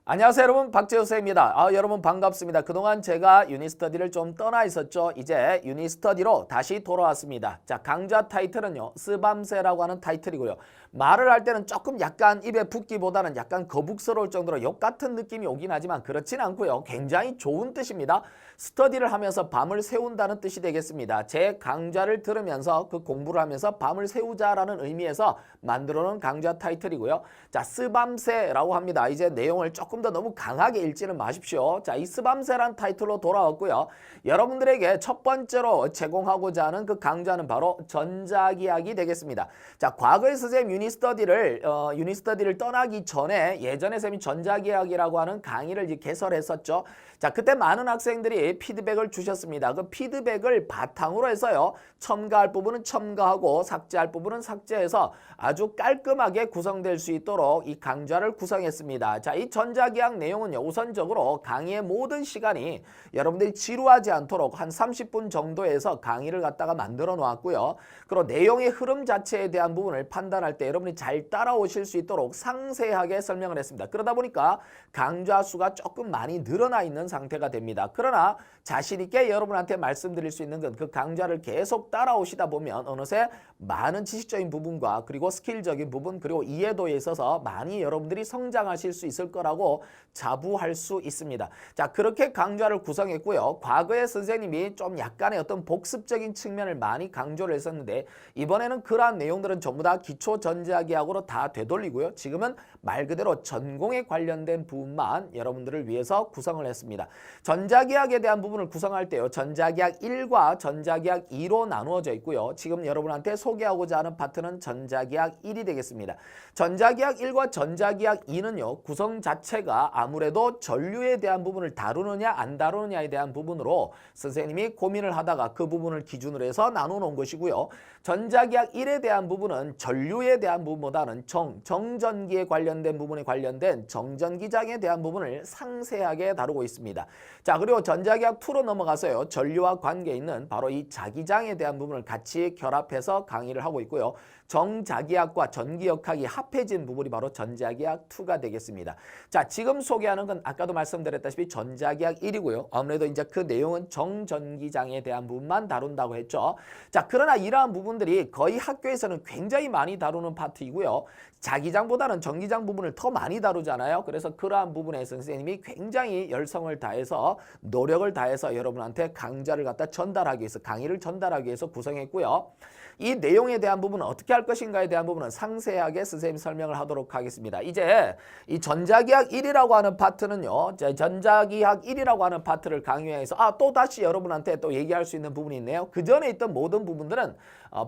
안녕하세요 여러분, 박재호 쌤입니다. 여러분 반갑습니다. 그동안 제가 유니스터디를 좀 떠나 있었죠. 이제 유니스터디로 다시 돌아왔습니다. 자, 강좌 타이틀은요, 스밤새라고 하는 타이틀이고요. 말을 할 때는 조금 약간 입에 붙기보다는 약간 거북스러울 정도로 욕 같은 느낌이 오긴 하지만 그렇진 않고요. 굉장히 좋은 뜻입니다. 스터디를 하면서 밤을 세운다는 뜻이 되겠습니다. 제 강좌를 들으면서 그 공부를 하면서 밤을 세우자라는 의미에서 만들어 놓은 강좌 타이틀이고요. 자, 스밤새라고 합니다. 이제 내용을 조금 더 너무 강하게 읽지는 마십시오. 자, 이 스밤새란 타이틀로 돌아왔고요. 여러분들에게 첫 번째로 제공하고자 하는 그 강좌는 바로 전자기하기 되겠습니다. 자, 과거에 선생님 유니스터디를 떠나기 전에 예전에 쌤이 전자기하기라고 하는 강의를 이제 개설했었죠. 자, 그때 많은 학생들이 피드백을 주셨습니다. 그 피드백을 바탕으로 해서요, 첨가할 부분은 첨가하고 삭제할 부분은 삭제해서 아주 깔끔하게 구성될 수 있도록 이 강좌를 구성했습니다. 자, 이 전자기학 내용은요, 우선적으로 강의의 모든 시간이 여러분들이 지루하지 않도록 한 30분 정도에서 강의를 갖다가 만들어 놓았고요. 그리고 내용의 흐름 자체에 대한 부분을 판단할 때 여러분이 잘 따라오실 수 있도록 상세하게 설명을 했습니다. 그러다 보니까 강좌 수가 조금 많이 늘어나 있는 상태가 됩니다. 그러나 자신 있게 여러분한테 말씀드릴 수 있는 건 그 강좌를 계속 따라오시다 보면 어느새 많은 지식적인 부분과 그리고 스킬적인 부분 그리고 이해도에 있어서 많이 여러분들이 성장하실 수 있을 거라고 자부할 수 있습니다. 자, 그렇게 강좌를 구성했고요. 과거에 선생님이 좀 약간의 어떤 복습적인 측면을 많이 강조를 했었는데 이번에는 그러한 내용들은 전부 다 기초 전자기학으로 다 되돌리고요. 지금은 말 그대로 전공에 관련된 부분만 여러분들을 위해서 구성을 했습니다. 전자기학에 대한 부분을 구성할 때요, 전자기학 1과 전자기학 2로 나누어져 있고요. 지금 여러분한테 소개하고자 하는 파트는 전자기학 1이 되겠습니다. 전자기학 1과 전자기학 2는요, 구성 자체가 아무래도 전류에 대한 부분을 다루느냐 안 다루느냐에 대한 부분으로 선생님이 고민을 하다가 그 부분을 기준으로 해서 나눠 놓은 것이고요. 전자기학 1에 대한 부분은 전류에 대한 부분보다는 정전기에 관련된 부분에 관련된 정전기장에 대한 부분을 상세하게 다루고 있습니다. 자, 그리고 전자기학 2로 넘어가서요, 전류와 관계 있는 바로 이 자기장에 대한 부분을 같이 결합해서 강의를 하고 있고요. 정자기학과 전기역학이 합해진 부분이 바로 전자기학 2가 되겠습니다. 자, 지금 소개하는 건 아까도 말씀드렸다시피 전자기학 1이고요. 아무래도 이제 그 내용은 정전기장에 대한 부분만 다룬다고 했죠. 자, 그러나 이러한 부분들이 거의 학교에서는 굉장히 많이 다루는 파트이고요. 자기장보다는 전기장 부분을 더 많이 다루잖아요. 그래서 그러한 부분에 선생님이 굉장히 열성을 다해서 노력을 다해서 여러분한테 강좌를 갖다 전달하기 위해서 강의를 전달하기 위해서 구성했고요. 이 내용에 대한 부분은 어떻게 할 것인가에 대한 부분은 상세하게 선생님이 설명을 하도록 하겠습니다. 이제 이 전자기학 1이라고 하는 파트는요, 전자기학 1이라고 하는 파트를 강의해서 또 다시 여러분한테 또 얘기할 수 있는 부분이 있네요. 그 전에 있던 모든 부분들은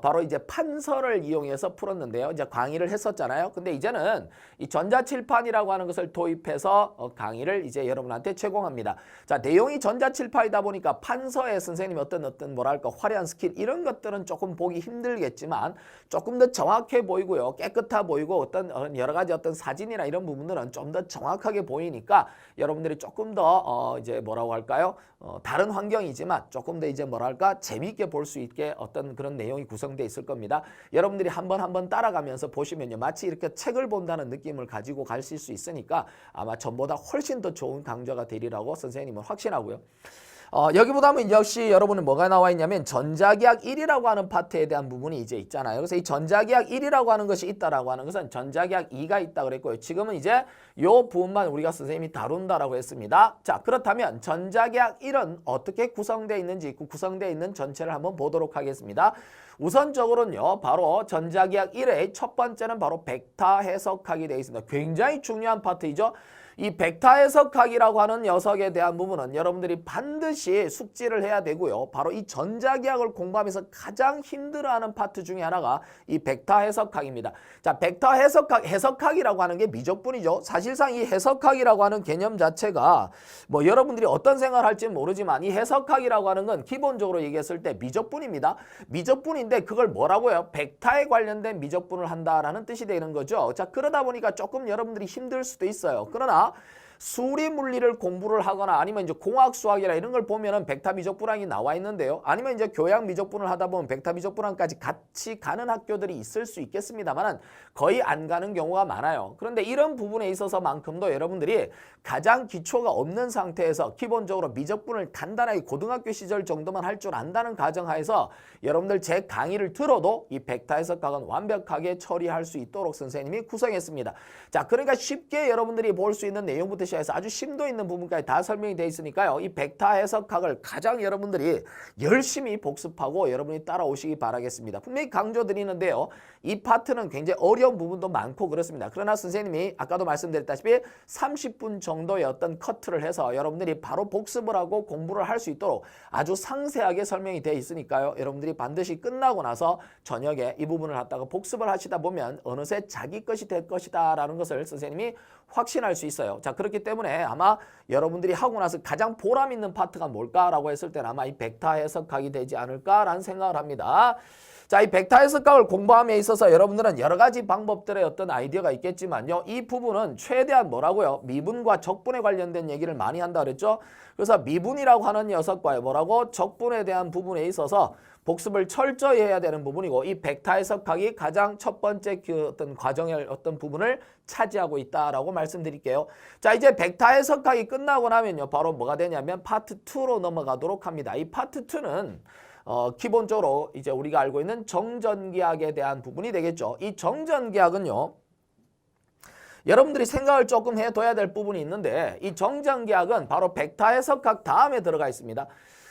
바로 이제 판서를 이용해서 풀었는데요. 이제 강의를 했었잖아요. 근데 이제는 이 전자칠판이라고 하는 것을 도입해서 강의를 이제 여러분한테 제공합니다. 자, 내용이 전자칠판이다 보니까 판서에 선생님이 어떤 뭐랄까 화려한 스킬 이런 것들은 조금 보기 힘들겠지만 조금 더 정확해 보이고요. 깨끗해 보이고 어떤 여러 가지 어떤 사진이나 이런 부분들은 좀 더 정확하게 보이니까 여러분들이 조금 더 이제 뭐라고 할까요? 다른 환경이지만 조금 더 이제 뭐랄까 재미있게 볼 수 있게 어떤 그런 내용이 구성되어 있을 겁니다. 여러분들이 한번 따라가면서 보시면요, 마치 이렇게 책을 본다는 느낌을 가지고 가실 수 있으니까 아마 전보다 훨씬 더 좋은 강좌가 되리라고 선생님은 확신하고요. 여기 보다면 역시 여러분은 뭐가 나와 있냐면 전자기학 1이라고 하는 파트에 대한 부분이 이제 있잖아요. 그래서 이 전자기학 1이라고 하는 것이 있다라고 하는 것은 전자기학 2가 있다 그랬고요. 지금은 이제 요 부분만 우리가 선생님이 다룬다라고 했습니다. 자, 그렇다면 전자기학 1은 어떻게 구성되어 있는지 그 구성되어 있는 전체를 한번 보도록 하겠습니다. 우선적으로는요, 바로 전자기학 1의 첫 번째는 바로 벡터 해석학이 되어 있습니다. 굉장히 중요한 파트이죠. 이 벡터 해석학이라고 하는 녀석에 대한 부분은 여러분들이 반드시 숙지를 해야 되고요. 바로 이 전자기학을 공부하면서 가장 힘들어하는 파트 중에 하나가 이 벡터 해석학입니다. 자, 벡터 해석학이라고 하는 게 미적분이죠. 사실상 이 해석학이라고 하는 개념 자체가 뭐 여러분들이 어떤 생각을 할지 모르지만 이 해석학이라고 하는 건 기본적으로 얘기했을 때 미적분입니다. 미적분인데 그걸 뭐라고요? 벡터에 관련된 미적분을 한다라는 뜻이 되는 거죠. 자, 그러다 보니까 조금 여러분들이 힘들 수도 있어요. 그러나 수리 물리를 공부를 하거나 아니면 이제 공학 수학이나 이런 걸 보면은 벡터 미적 불항이 나와 있는데요. 아니면 이제 교양 미적 분을 하다 보면 벡터 미적 불항까지 같이 가는 학교들이 있을 수 있겠습니다만은 거의 안 가는 경우가 많아요. 그런데 이런 부분에 있어서만큼도 여러분들이 가장 기초가 없는 상태에서 기본적으로 미적분을 간단하게 고등학교 시절 정도만 할 줄 안다는 가정하에서 여러분들 제 강의를 들어도 이 벡터 해석학은 완벽하게 처리할 수 있도록 선생님이 구성했습니다. 자, 그러니까 쉽게 여러분들이 볼 수 있는 내용부터 시작해서 아주 심도 있는 부분까지 다 설명이 되어 있으니까요. 이 벡터 해석학을 가장 여러분들이 열심히 복습하고 여러분이 따라오시기 바라겠습니다. 분명히 강조드리는데요. 이 파트는 굉장히 어려운 부분도 많고 그렇습니다. 그러나 선생님이 아까도 말씀드렸다시피 30분 정도의 어떤 커트를 해서 여러분들이 바로 복습을 하고 공부를 할 수 있도록 아주 상세하게 설명이 되어 있으니까요. 여러분들이 반드시 끝나고 나서 저녁에 이 부분을 갖다가 복습을 하시다 보면 어느새 자기 것이 될 것이다 라는 것을 선생님이 확신할 수 있어요. 자, 그렇기 때문에 아마 여러분들이 하고 나서 가장 보람 있는 파트가 뭘까라고 했을 때는 아마 이 벡터 해석학이 되지 않을까라는 생각을 합니다. 자, 이 벡터 해석학을 공부함에 있어서 여러분들은 여러 가지 방법들의 어떤 아이디어가 있겠지만요. 이 부분은 최대한 뭐라고요? 미분과 적분에 관련된 얘기를 많이 한다 그랬죠? 그래서 미분이라고 하는 녀석과의 뭐라고? 적분에 대한 부분에 있어서 복습을 철저히 해야 되는 부분이고 이 벡터 해석학이 가장 첫 번째 그 어떤 과정의 어떤 부분을 차지하고 있다라고 말씀드릴게요. 자, 이제 벡터 해석학이 끝나고 나면요. 바로 뭐가 되냐면 파트 2로 넘어가도록 합니다. 이 파트 2는 기본적으로 이제 우리가 알고 있는 정전기학에 대한 부분이 되겠죠. 이 정전기학은요. 여러분들이 생각을 조금 해둬야 될 부분이 있는데 이 정전기학은 바로 벡터 해석학 다음에 들어가 있습니다.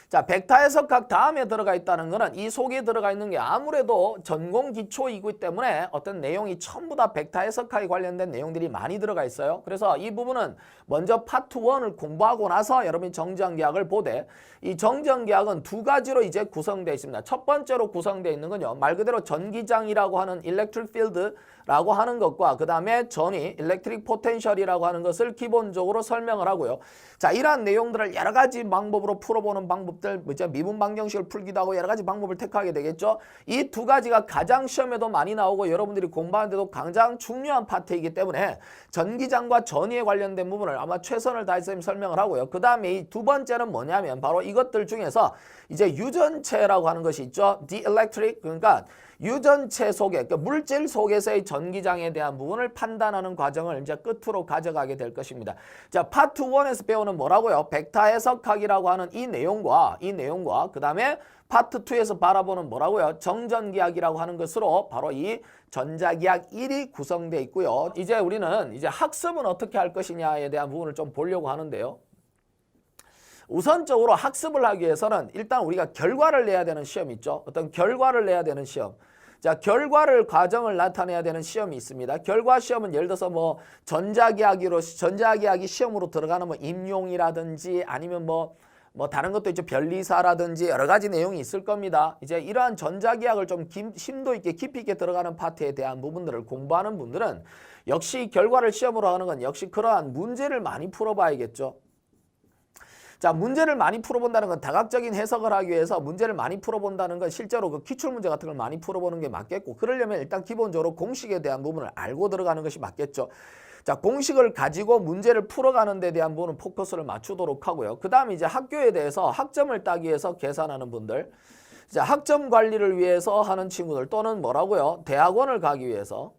자, 벡터 해석학 다음에 들어가 있다는 거는 이 속에 들어가 있는 게 아무래도 전공 기초이기 때문에 어떤 내용이 전부 다 벡터 해석학에 관련된 내용들이 많이 들어가 있어요. 그래서 이 부분은 먼저 파트 1을 공부하고 나서 여러분이 정전기학을 보되 이 정전기학은 두 가지로 이제 구성되어 있습니다. 첫 번째로 구성되어 있는 건요. 말 그대로 전기장이라고 하는 electric field라고 하는 것과 그 다음에 전위 electric potential이라고 하는 것을 기본적으로 설명을 하고요. 자, 이러한 내용들을 여러 가지 방법으로 풀어보는 방법들, 미분 방정식을 풀기도 하고 여러 가지 방법을 택하게 되겠죠. 이 두 가지가 가장 시험에도 많이 나오고 여러분들이 공부하는데도 가장 중요한 파트이기 때문에 전기장과 전위에 관련된 부분을 아마 최선을 다해서 설명을 하고요. 그 다음에 이 두 번째는 뭐냐면 바로 이것들 중에서 이제 유전체라고 하는 것이 있죠. dielectric, 그러니까 유전체 속에, 그러니까 물질 속에서의 전기장에 대한 부분을 판단하는 과정을 이제 끝으로 가져가게 될 것입니다. 자, 파트 1에서 배우는 뭐라고요? 벡터 해석학이라고 하는 이 내용과 그 다음에 파트 2에서 바라보는 뭐라고요? 정전기학이라고 하는 것으로 바로 이 전자기학 1이 구성되어 있고요. 이제 우리는 이제 학습은 어떻게 할 것이냐에 대한 부분을 좀 보려고 하는데요. 우선적으로 학습을 하기 위해서는 일단 우리가 결과를 내야 되는 시험이 있죠. 어떤 결과를 내야 되는 시험. 자, 결과를 과정을 나타내야 되는 시험이 있습니다. 결과 시험은 예를 들어서 뭐 전자기학이 시험으로 들어가는 뭐 임용이라든지 아니면 뭐 다른 것도 있죠. 변리사라든지 여러 가지 내용이 있을 겁니다. 이제 이러한 전자기학을 좀 심도 있게 깊이 있게 들어가는 파트에 대한 부분들을 공부하는 분들은 역시 결과를 시험으로 하는 건 역시 그러한 문제를 많이 풀어봐야겠죠. 자, 문제를 많이 풀어본다는 건 다각적인 해석을 하기 위해서 문제를 많이 풀어본다는 건 실제로 그 기출문제 같은 걸 많이 풀어보는 게 맞겠고, 그러려면 일단 기본적으로 공식에 대한 부분을 알고 들어가는 것이 맞겠죠. 자, 공식을 가지고 문제를 풀어가는 데 대한 부분은 포커스를 맞추도록 하고요. 그 다음에 이제 학교에 대해서 학점을 따기 위해서 계산하는 분들, 자, 학점 관리를 위해서 하는 친구들 또는 뭐라고요? 대학원을 가기 위해서,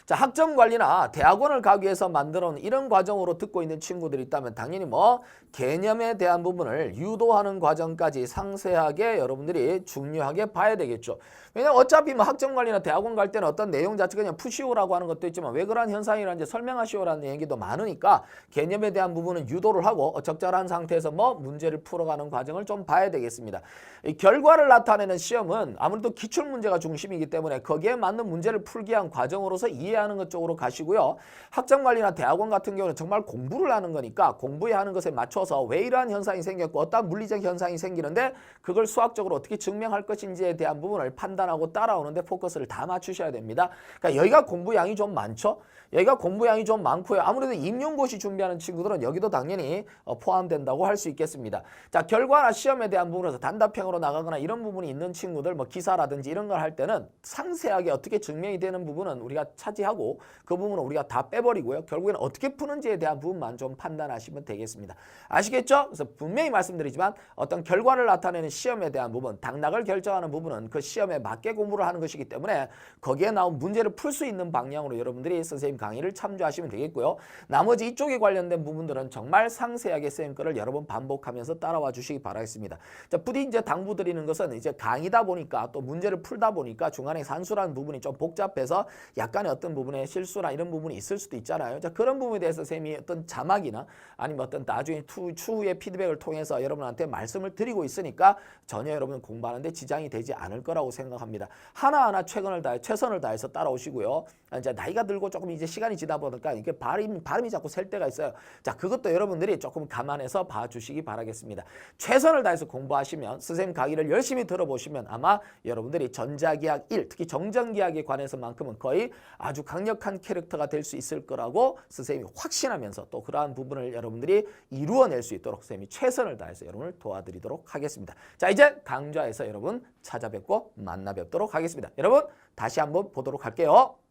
자, 학점 관리나 대학원을 가기 위해서 만들어 놓은 이런 과정으로 듣고 있는 친구들이 있다면 당연히 뭐 개념에 대한 부분을 유도하는 과정까지 상세하게 여러분들이 중요하게 봐야 되겠죠. 왜냐면 어차피 뭐 학점 관리나 대학원 갈 때는 어떤 내용 자체 그냥 푸시오라고 하는 것도 있지만 왜 그러한 현상이라는지 설명하시오라는 얘기도 많으니까 개념에 대한 부분은 유도를 하고 적절한 상태에서 뭐 문제를 풀어가는 과정을 좀 봐야 되겠습니다. 이 결과를 나타내는 시험은 아무래도 기출문제가 중심이기 때문에 거기에 맞는 문제를 풀기 위한 과정으로서 이해하는 것 쪽으로 가시고요. 학점 관리나 대학원 같은 경우는 정말 공부를 하는 거니까 공부해야 하는 것에 맞춰서 왜 이러한 현상이 생겼고 어떤 물리적 현상이 생기는데 그걸 수학적으로 어떻게 증명할 것인지에 대한 부분을 판단하고 따라오는데 포커스를 다 맞추셔야 됩니다. 그러니까 여기가 공부량이 좀 많죠. 여기가 공부량이 좀 많고요. 아무래도 임용고시 준비하는 친구들은 여기도 당연히 포함된다고 할 수 있겠습니다. 자, 결과나 시험에 대한 부분에서 단답형으로 나가거나 이런 부분이 있는 친구들, 뭐 기사라든지 이런 걸 할 때는 상세하게 어떻게 증명이 되는 부분은 우리가 차지 하고 그 부분은 우리가 다 빼버리고요. 결국에는 어떻게 푸는지에 대한 부분만 좀 판단하시면 되겠습니다. 아시겠죠? 그래서 분명히 말씀드리지만 어떤 결과를 나타내는 시험에 대한 부분, 당락을 결정하는 부분은 그 시험에 맞게 공부를 하는 것이기 때문에 거기에 나온 문제를 풀 수 있는 방향으로 여러분들이 선생님 강의를 참조하시면 되겠고요. 나머지 이쪽에 관련된 부분들은 정말 상세하게 선생님 거를 여러 번 반복하면서 따라와 주시기 바라겠습니다. 자, 부디 이제 당부드리는 것은 이제 강의다 보니까 또 문제를 풀다 보니까 중간에 산수라는 부분이 좀 복잡해서 약간의 어떤 부분에 실수나 이런 부분이 있을 수도 있잖아요. 자, 그런 부분에 대해서 선생님이 어떤 자막이나 아니면 어떤 나중에 추후의 피드백을 통해서 여러분한테 말씀을 드리고 있으니까 전혀 여러분 공부하는데 지장이 되지 않을 거라고 생각합니다. 하나하나 최선을 다해서 따라오시고요. 이제 나이가 들고 조금 이제 시간이 지다 보니까 이게 발음이 자꾸 셀 때가 있어요. 자, 그것도 여러분들이 조금 감안해서 봐주시기 바라겠습니다. 최선을 다해서 공부하시면 선생님 강의를 열심히 들어보시면 아마 여러분들이 전자기학 1, 특히 정전기학에 관해서만큼은 거의 아주 강력한 캐릭터가 될 수 있을 거라고 선생님이 확신하면서 또 그러한 부분을 여러분들이 이루어낼 수 있도록 선생님이 최선을 다해서 여러분을 도와드리도록 하겠습니다. 자, 이제 강좌에서 여러분 찾아뵙고 만나 뵙도록 하겠습니다. 여러분 다시 한번 보도록 할게요.